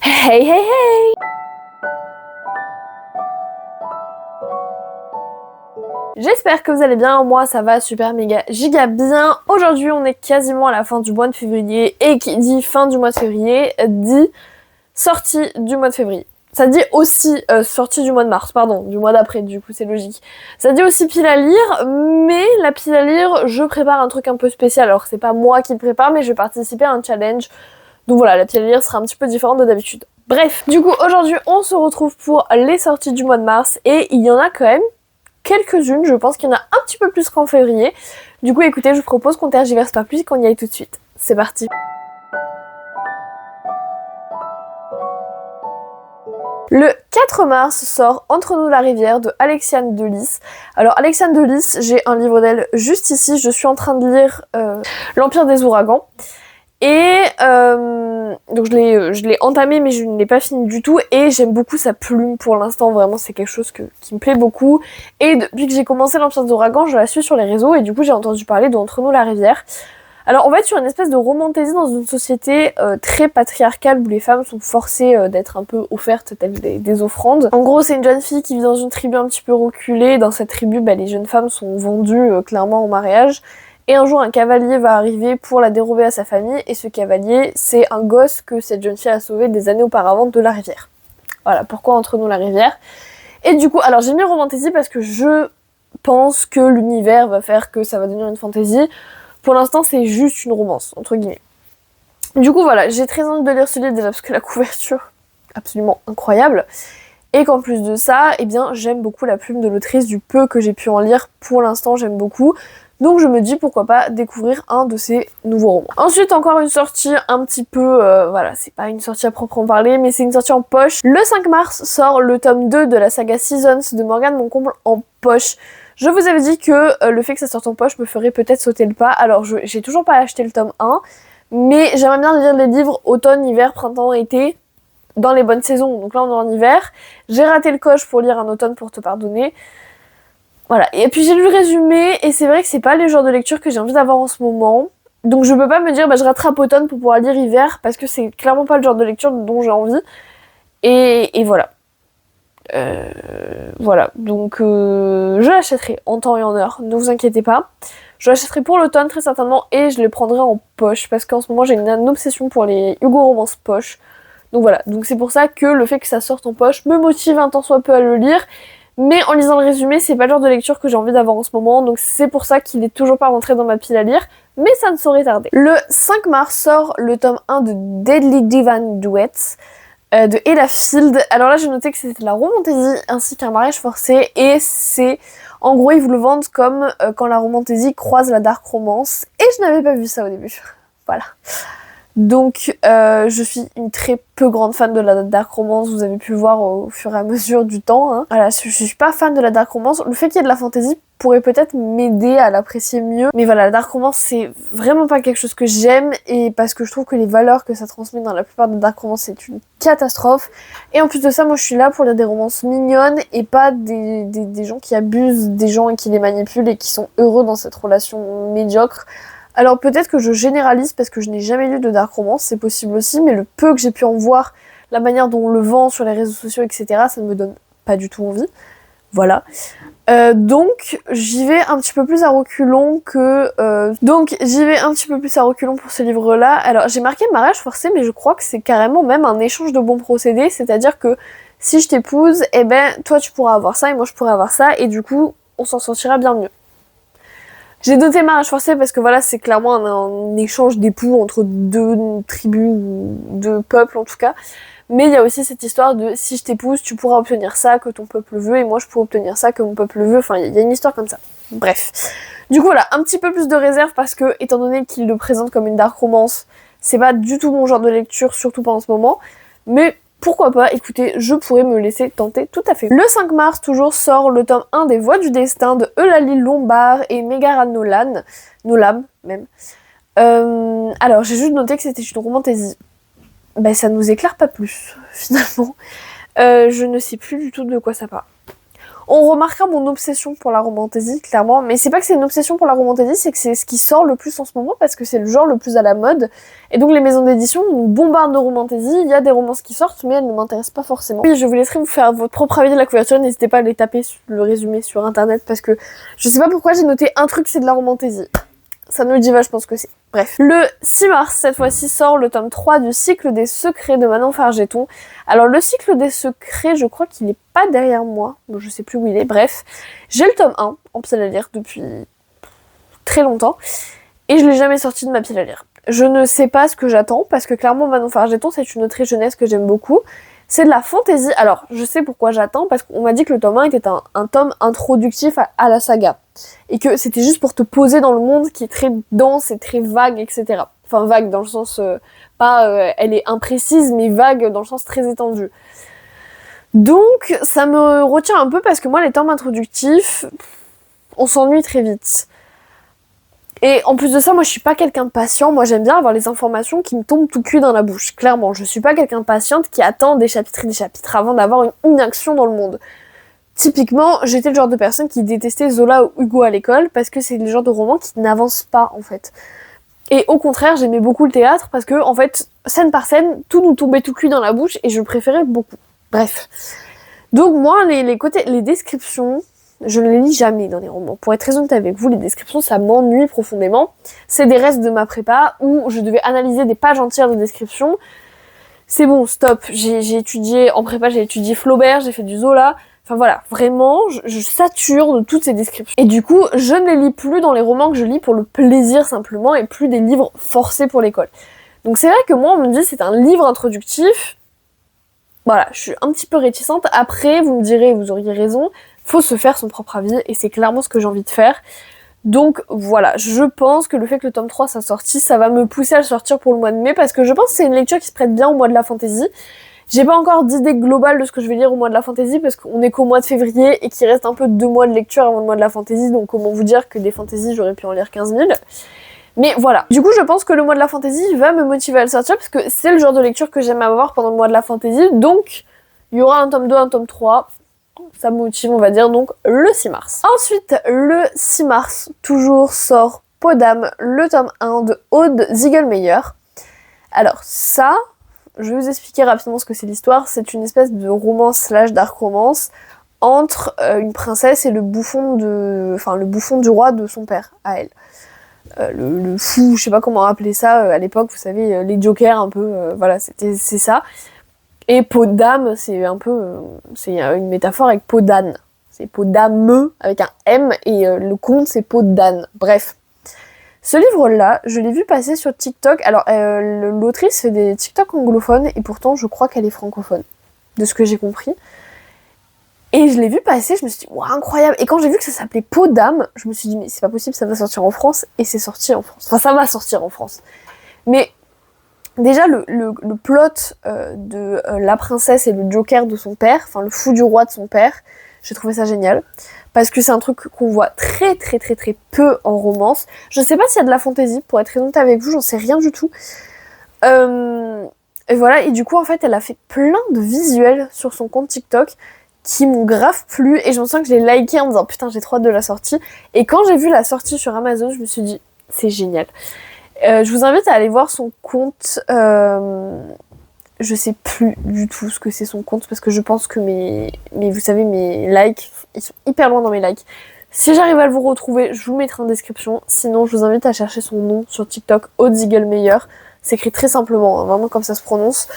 Hey hey hey! J'espère que vous allez bien, moi ça va super méga giga bien. Aujourd'hui on est quasiment à la fin du mois de février et qui dit fin du mois de février dit sortie du mois de février. Ça dit aussi sortie du mois de mars, pardon, du mois d'après, du coup c'est logique. Ça dit aussi pile à lire, mais la pile à lire, je prépare un truc un peu spécial. Alors c'est pas moi qui le prépare, mais je vais participer à un challenge. Donc voilà, la pile à lire sera un petit peu différente de d'habitude. Bref, du coup aujourd'hui on se retrouve pour les sorties du mois de mars et il y en a quand même quelques-unes, je pense qu'il y en a un petit peu plus qu'en février. Du coup écoutez, je vous propose qu'on tergiverse pas plus et qu'on y aille tout de suite. C'est parti. Le 4 mars sort Entre nous la rivière de Alexiane Delis. Alors Alexiane Delis, j'ai un livre d'elle juste ici, je suis en train de lire L'Empire des ouragans. Et donc je l'ai entamé mais je ne l'ai pas fini du tout et j'aime beaucoup sa plume pour l'instant, vraiment c'est quelque chose qui me plaît beaucoup. Et depuis que j'ai commencé l'Empire des ouragans, je la suis sur les réseaux et du coup j'ai entendu parler d'Entre nous la rivière. Alors on va être sur une espèce de romantaisie dans une société très patriarcale où les femmes sont forcées d'être un peu offertes telles des offrandes. En gros c'est une jeune fille qui vit dans une tribu un petit peu reculée. Dans cette tribu les jeunes femmes sont vendues clairement au mariage. Et un jour un cavalier va arriver pour la dérober à sa famille et ce cavalier c'est un gosse que cette jeune fille a sauvé des années auparavant de la rivière. Voilà pourquoi Entre nous la rivière. Et du coup alors j'ai mis romantaisie parce que je pense que l'univers va faire que ça va devenir une fantaisie. Pour l'instant, c'est juste une romance, entre guillemets. Du coup, voilà, j'ai très envie de lire ce livre déjà parce que la couverture, absolument incroyable. Et qu'en plus de ça, eh bien, j'aime beaucoup la plume de l'autrice, du peu que j'ai pu en lire. Pour l'instant, j'aime beaucoup. Donc je me dis pourquoi pas découvrir un de ces nouveaux romans. Ensuite, encore une sortie un petit peu... voilà, c'est pas une sortie à proprement parler, mais c'est une sortie en poche. Le 5 mars sort le tome 2 de la saga Seasons de Morgane Moncomble en poche. Je vous avais dit que le fait que ça sorte en poche me ferait peut-être sauter le pas. Alors j'ai toujours pas acheté le tome 1, mais j'aimerais bien lire les livres automne, hiver, printemps, été, dans les bonnes saisons. Donc là on est en hiver. J'ai raté le coche pour lire un automne pour te pardonner. Voilà, et puis j'ai lu le résumé, et c'est vrai que c'est pas le genre de lecture que j'ai envie d'avoir en ce moment. Donc je peux pas me dire je rattrape automne pour pouvoir lire hiver, parce que c'est clairement pas le genre de lecture dont j'ai envie. Et voilà. Voilà, donc je l'achèterai en temps et en heure, ne vous inquiétez pas. Je l'achèterai pour l'automne très certainement et je les prendrai en poche parce qu'en ce moment j'ai une obsession pour les Hugo Romances poche. Donc voilà, donc c'est pour ça que le fait que ça sorte en poche me motive un tant soit peu à le lire. Mais en lisant le résumé, c'est pas le genre de lecture que j'ai envie d'avoir en ce moment, donc c'est pour ça qu'il est toujours pas rentré dans ma pile à lire, mais ça ne saurait tarder. Le 5 mars sort le tome 1 de Deadly Divan Duets de Ella Field. Alors là j'ai noté que c'était de la romantaisie ainsi qu'un mariage forcé et c'est en gros ils vous le vendent comme quand la romantaisie croise la dark romance et je n'avais pas vu ça au début. Voilà. Donc je suis une très peu grande fan de la dark romance, vous avez pu le voir au fur et à mesure du temps. Hein. Voilà, je suis pas fan de la dark romance. Le fait qu'il y ait de la fantasy pourrait peut-être m'aider à l'apprécier mieux. Mais voilà, la dark romance c'est vraiment pas quelque chose que j'aime et parce que je trouve que les valeurs que ça transmet dans la plupart des dark romances c'est une catastrophe. Et en plus de ça, moi je suis là pour lire des romances mignonnes et pas des gens qui abusent des gens et qui les manipulent et qui sont heureux dans cette relation médiocre. Alors peut-être que je généralise parce que je n'ai jamais lu de dark romance, c'est possible aussi, mais le peu que j'ai pu en voir, la manière dont on le vend sur les réseaux sociaux, etc., ça ne me donne pas du tout envie. Voilà. Donc j'y vais un petit peu plus à reculons que... pour ce livre-là. Alors j'ai marqué mariage forcé, mais je crois que c'est carrément même un échange de bons procédés, c'est-à-dire que si je t'épouse, eh ben toi tu pourras avoir ça et moi je pourrai avoir ça, et du coup on s'en sortira bien mieux. J'ai noté mariage forcé parce que voilà, c'est clairement un échange d'époux entre deux tribus ou deux peuples en tout cas. Mais il y a aussi cette histoire de si je t'épouse, tu pourras obtenir ça que ton peuple veut et moi je pourrai obtenir ça que mon peuple veut. Enfin, il y a une histoire comme ça. Bref. Du coup voilà, un petit peu plus de réserve parce que étant donné qu'il le présente comme une dark romance, c'est pas du tout mon genre de lecture, surtout pas en ce moment. Mais pourquoi pas, écoutez, je pourrais me laisser tenter tout à fait. Le 5 mars, toujours, sort le tome 1 des Voix du Destin de Eulalie Lombard et Megara Nolan. Nolam, même. Alors, j'ai juste noté que c'était une romantaisie. Ben, ça nous éclaire pas plus, finalement. Je ne sais plus du tout de quoi ça parle. On remarquera mon obsession pour la romantasy, clairement. Mais c'est pas que c'est une obsession pour la romantasy, c'est que c'est ce qui sort le plus en ce moment parce que c'est le genre le plus à la mode. Et donc les maisons d'édition nous bombardent de romantasy. Il y a des romances qui sortent, mais elles ne m'intéressent pas forcément. Oui, je vous laisserai vous faire votre propre avis de la couverture. N'hésitez pas à les taper le résumé sur internet parce que je sais pas pourquoi j'ai noté un truc, c'est de la romantasy. Ça nous dit va, je pense que c'est. Bref. Le 6 mars, cette fois-ci, sort le tome 3 du cycle des secrets de Manon Fargeton. Alors, le cycle des secrets, je crois qu'il est pas derrière moi. Donc, je sais plus où il est. Bref. J'ai le tome 1 en pile à lire depuis très longtemps. Et je l'ai jamais sorti de ma pile à lire. Je ne sais pas ce que j'attends, parce que clairement, Manon Fargeton, c'est une autrice jeunesse que j'aime beaucoup. C'est de la fantaisie. Alors, je sais pourquoi j'attends, parce qu'on m'a dit que le tome 1 était un tome introductif à la saga. Et que c'était juste pour te poser dans le monde qui est très dense et très vague, etc. Enfin, vague dans le sens, elle est imprécise, mais vague dans le sens très étendu. Donc, ça me retient un peu, parce que moi, les tomes introductifs, on s'ennuie très vite. Et en plus de ça, moi je suis pas quelqu'un de patient, moi j'aime bien avoir les informations qui me tombent tout cuit dans la bouche, clairement. Je suis pas quelqu'un de patiente qui attend des chapitres et des chapitres avant d'avoir une action dans le monde. Typiquement, j'étais le genre de personne qui détestait Zola ou Hugo à l'école parce que c'est le genre de roman qui n'avance pas en fait. Et au contraire, j'aimais beaucoup le théâtre parce que en fait, scène par scène, tout nous tombait tout cuit dans la bouche et je préférais beaucoup. Bref. Donc moi, les descriptions... Je ne les lis jamais dans les romans. Pour être très honnête avec vous, les descriptions, ça m'ennuie profondément. C'est des restes de ma prépa où je devais analyser des pages entières de descriptions. C'est bon, stop. J'ai étudié, en prépa, j'ai étudié Flaubert, j'ai fait du Zola. Enfin voilà, vraiment, je sature de toutes ces descriptions. Et du coup, je ne les lis plus dans les romans que je lis pour le plaisir simplement et plus des livres forcés pour l'école. Donc c'est vrai que moi, on me dit c'est un livre introductif. Voilà, je suis un petit peu réticente. Après, vous me direz, vous auriez raison, faut se faire son propre avis et c'est clairement ce que j'ai envie de faire. Donc voilà, je pense que le fait que le tome 3 soit sorti, ça va me pousser à le sortir pour le mois de mai parce que je pense que c'est une lecture qui se prête bien au mois de la fantaisie. J'ai pas encore d'idée globale de ce que je vais lire au mois de la fantaisie parce qu'on est qu'au mois de février et qu'il reste un peu 2 mois de lecture avant le mois de la fantaisie, donc comment vous dire que des fantaisies j'aurais pu en lire 15 000. Mais voilà, du coup je pense que le mois de la fantaisie va me motiver à le sortir parce que c'est le genre de lecture que j'aime avoir pendant le mois de la fantaisie, donc il y aura un tome 2, un tome 3... Ça me motive, on va dire, donc le 6 mars. Ensuite, le 6 mars, toujours sort Podam, le tome 1 de Aude Ziegelmeyer. Alors ça, je vais vous expliquer rapidement ce que c'est l'histoire. C'est une espèce de romance slash dark romance entre une princesse et le bouffon du roi de son père, à elle. Le fou, je sais pas comment appeler ça à l'époque, vous savez, les jokers un peu, voilà, c'est ça. Et peau d'âme, c'est un peu... c'est une métaphore avec peau d'âne. C'est peau d'âme avec un M et le conte c'est peau d'âne. Bref. Ce livre-là, je l'ai vu passer sur TikTok. Alors, l'autrice fait des TikTok anglophones et pourtant je crois qu'elle est francophone. De ce que j'ai compris. Et je l'ai vu passer, je me suis dit, waouh, incroyable. Et quand j'ai vu que ça s'appelait Peau d'âme, je me suis dit, mais c'est pas possible, ça va sortir en France. Et c'est sorti en France. Enfin, ça va sortir en France. Mais... déjà, le plot de la princesse et le joker de son père, enfin le fou du roi de son père, j'ai trouvé ça génial. Parce que c'est un truc qu'on voit très très très très peu en romance. Je sais pas s'il y a de la fantaisie, pour être très honnête avec vous, j'en sais rien du tout. Et voilà, et du coup en fait elle a fait plein de visuels sur son compte TikTok qui m'ont grave plu. Et je me sens que je l'ai liké en me disant putain j'ai trop hâte de la sortie. Et quand j'ai vu la sortie sur Amazon, je me suis dit c'est génial. Je vous invite à aller voir son compte, je sais plus du tout ce que c'est son compte parce que je pense que vous savez mes likes, ils sont hyper loin dans mes likes. Si j'arrive à vous retrouver, je vous mettrai en description, sinon je vous invite à chercher son nom sur TikTok, Aude Ziegelmeyer, c'est écrit très simplement, hein, vraiment comme ça se prononce.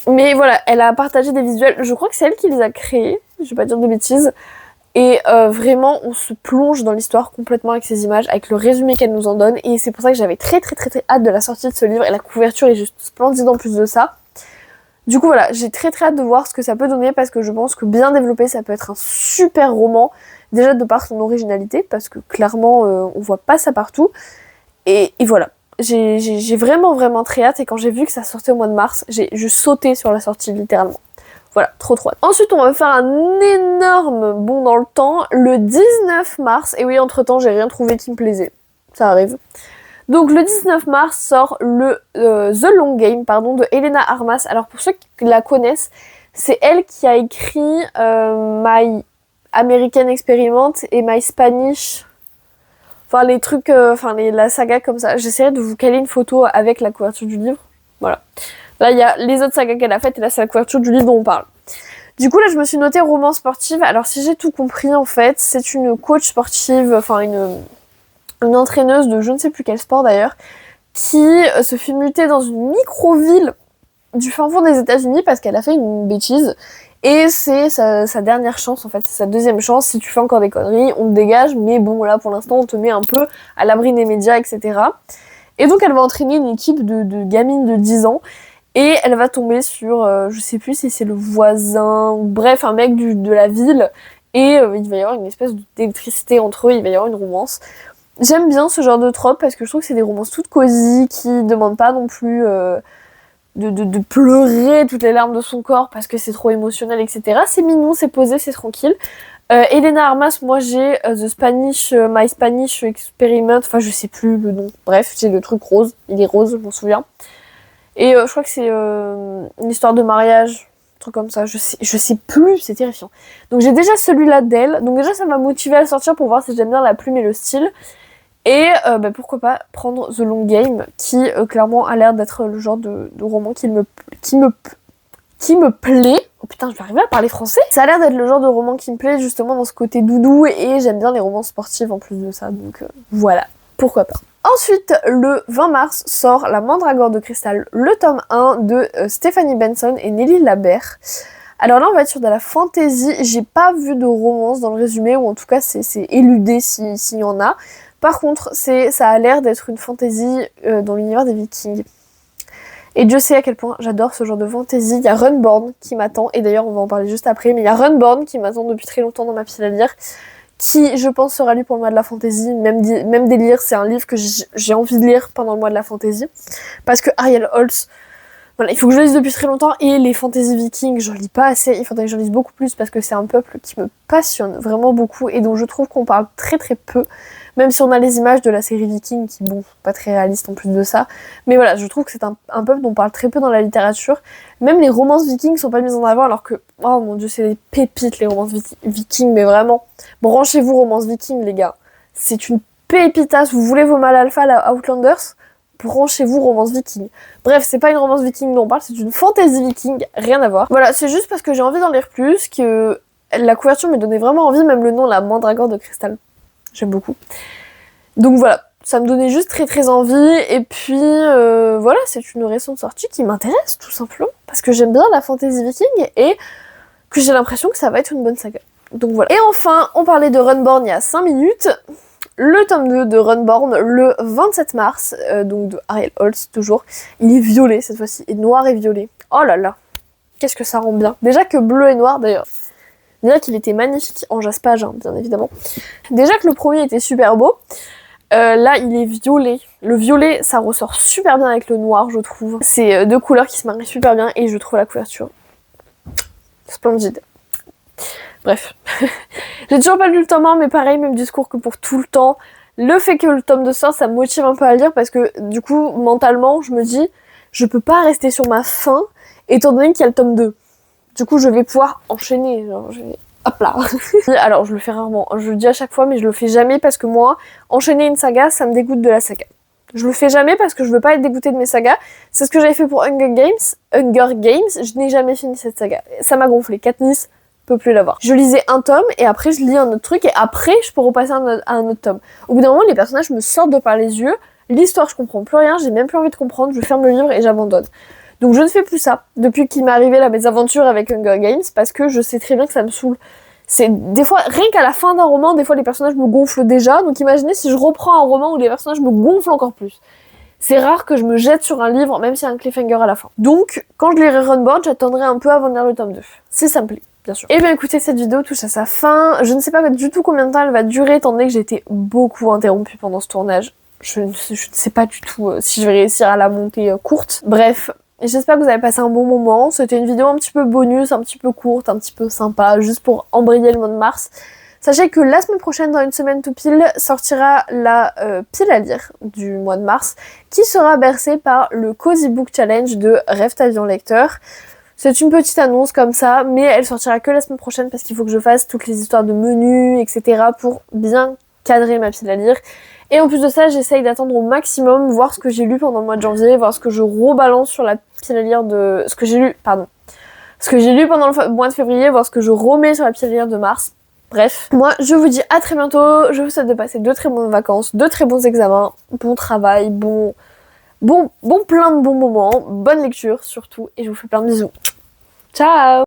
Mais voilà, elle a partagé des visuels, je crois que c'est elle qui les a créés, je vais pas dire de bêtises. Et vraiment, on se plonge dans l'histoire complètement avec ces images, avec le résumé qu'elle nous en donne. Et c'est pour ça que j'avais très très très très hâte de la sortie de ce livre. Et la couverture est juste splendide en plus de ça. Du coup voilà, j'ai très très hâte de voir ce que ça peut donner parce que je pense que bien développé, ça peut être un super roman. Déjà de par son originalité, parce que clairement, on voit pas ça partout. Et voilà, j'ai vraiment vraiment très hâte. Et quand j'ai vu que ça sortait au mois de mars, je sautais sur la sortie littéralement. Voilà, trop hâte. Ensuite, on va faire un énorme bond dans le temps, le 19 mars. Et oui, entre-temps, j'ai rien trouvé qui me plaisait. Ça arrive. Donc, le 19 mars sort le The Long Game, de Helena Armas. Alors, pour ceux qui la connaissent, c'est elle qui a écrit My American Experiment et My Spanish. Enfin, les trucs, la saga comme ça. J'essaierai de vous caler une photo avec la couverture du livre. Voilà. Là, il y a les autres sagas qu'elle a faites et là, c'est la couverture du livre dont on parle. Du coup, là, je me suis notée roman sportive. Alors, si j'ai tout compris, en fait, c'est une coach sportive, enfin, une entraîneuse de je ne sais plus quel sport d'ailleurs, qui se fait muter dans une micro-ville du fin fond des États-Unis parce qu'elle a fait une bêtise. Et c'est sa dernière chance, en fait, c'est sa deuxième chance. Si tu fais encore des conneries, on te dégage, mais bon, là, pour l'instant, on te met un peu à l'abri des médias, etc. Et donc, elle va entraîner une équipe de gamines de 10 ans. Et elle va tomber sur, je sais plus si c'est le voisin, ou bref, un mec de la ville. Et il va y avoir une espèce d'électricité entre eux, il va y avoir une romance. J'aime bien ce genre de trope parce que je trouve que c'est des romances toutes cosy, qui demandent pas non plus de pleurer toutes les larmes de son corps parce que c'est trop émotionnel, etc. C'est mignon, c'est posé, c'est tranquille. Elena Armas, moi j'ai My Spanish Experiment, enfin je sais plus le nom. Bref, j'ai le truc rose, il est rose, je m'en souviens. Et je crois que c'est une histoire de mariage, un truc comme ça, je sais plus, c'est terrifiant. Donc j'ai déjà celui-là d'elle, donc déjà ça m'a motivée à le sortir pour voir si j'aime bien la plume et le style. Et pourquoi pas prendre The Long Game, qui clairement a l'air d'être le genre de roman qui me plaît. Oh putain, je vais arriver à parler français. Ça a l'air d'être le genre de roman qui me plaît justement dans ce côté doudou, et j'aime bien les romans sportifs en plus de ça, donc voilà, pourquoi pas. Ensuite, le 20 mars sort La Mandragore de cristal, le tome 1 de Stephanie Benson et Nelly Labert. Alors là, on va être sur de la fantasy. J'ai pas vu de romance dans le résumé, ou en tout cas, c'est éludé s'il y en a. Par contre, ça a l'air d'être une fantasy dans l'univers des Vikings. Et Dieu sait à quel point j'adore ce genre de fantasy. Il y a Runborn qui m'attend, et d'ailleurs, on va en parler juste après, mais il y a Runborn qui m'attend depuis très longtemps dans ma pile à lire, qui, je pense, sera lu pour le mois de la fantasy. Même délire, c'est un livre que j'ai envie de lire pendant le mois de la fantasy. Parce que Ariel Holtz, voilà, il faut que je le lise depuis très longtemps. Et les fantasy vikings, je lis pas assez. Il faudrait que je lise beaucoup plus parce que c'est un peuple qui me passionne vraiment beaucoup et dont je trouve qu'on parle très très peu. Même si on a les images de la série Viking qui, bon, pas très réalistes en plus de ça. Mais voilà, je trouve que c'est un peuple dont on parle très peu dans la littérature. Même les romances vikings sont pas mises en avant alors que, oh mon dieu, c'est des pépites les romances vikings, mais vraiment. Branchez-vous romances vikings, les gars. C'est une pépitasse. Vous voulez vos mâles alpha, la Outlanders ? Branchez-vous romance viking. Bref, c'est pas une romance viking dont on parle, c'est une fantasy viking, rien à voir. Voilà, c'est juste parce que j'ai envie d'en lire plus, que la couverture me donnait vraiment envie, même le nom, La Mandragore de cristal. J'aime beaucoup. Donc voilà, ça me donnait juste très très envie, et puis voilà, c'est une récente sortie qui m'intéresse tout simplement, parce que j'aime bien la fantasy viking, et que j'ai l'impression que ça va être une bonne saga. Donc voilà. Et enfin, on parlait de Runborn il y a 5 minutes. Le tome 2 de Runborn, le 27 mars, donc de Ariel Holtz, toujours. Il est violet cette fois-ci, et noir et violet. Oh là là, qu'est-ce que ça rend bien. Déjà que bleu et noir, d'ailleurs. Déjà qu'il était magnifique en jaspage, hein, bien évidemment. Déjà que le premier était super beau. Là, il est violet. Le violet, ça ressort super bien avec le noir, je trouve. C'est deux couleurs qui se marient super bien, et je trouve la couverture splendide. Bref. J'ai toujours pas lu le tome 1, mais pareil, même discours que pour tout le temps. Le fait que le tome 2 sorte, ça me motive un peu à lire parce que du coup, mentalement, je me dis, je peux pas rester sur ma faim étant donné qu'il y a le tome 2. Du coup, je vais pouvoir enchaîner. Genre, hop là. Alors, je le fais rarement. Je le dis à chaque fois, mais je le fais jamais parce que moi, enchaîner une saga, ça me dégoûte de la saga. Je le fais jamais parce que je veux pas être dégoûtée de mes sagas. C'est ce que j'avais fait pour Hunger Games. Je n'ai jamais fini cette saga. Ça m'a gonflé. Katniss, peux plus l'avoir. Je lisais un tome et après je lis un autre truc et après je peux repasser à un autre tome. Au bout d'un moment, les personnages me sortent de par les yeux, l'histoire je comprends plus rien, j'ai même plus envie de comprendre, je ferme le livre et j'abandonne. Donc je ne fais plus ça depuis qu'il m'est arrivé la mésaventure avec Hunger Games parce que je sais très bien que ça me saoule. C'est des fois, rien qu'à la fin d'un roman, des fois les personnages me gonflent déjà, donc imaginez si je reprends un roman où les personnages me gonflent encore plus. C'est rare que je me jette sur un livre, même s'il y a un cliffhanger à la fin. Donc, quand je lirai Runborn, j'attendrai un peu avant de lire le tome 2. Si ça me plaît, bien sûr. Et bien écoutez, cette vidéo touche à sa fin. Je ne sais pas du tout combien de temps elle va durer, étant donné que j'ai été beaucoup interrompue pendant ce tournage. Je ne sais pas du tout si je vais réussir à la monter courte. Bref, j'espère que vous avez passé un bon moment. C'était une vidéo un petit peu bonus, un petit peu courte, un petit peu sympa, juste pour embrayer le mois de mars. Sachez que la semaine prochaine, dans une semaine tout pile, sortira la pile à lire du mois de mars, qui sera bercée par le Cozy Book Challenge de Rêve ta vie en lecteur. C'est une petite annonce comme ça, mais elle sortira que la semaine prochaine parce qu'il faut que je fasse toutes les histoires de menus, etc. pour bien cadrer ma pile à lire. Et en plus de ça, j'essaye d'attendre au maximum, voir ce que j'ai lu pendant le mois de janvier, voir ce que je rebalance sur la pile à lire de... Ce que j'ai lu pendant le mois de février, voir ce que je remets sur la pile à lire de mars. Bref, moi je vous dis à très bientôt, je vous souhaite de passer de très bonnes vacances, de très bons examens, bon travail, plein de bons moments, bonne lecture surtout, et je vous fais plein de bisous. Ciao!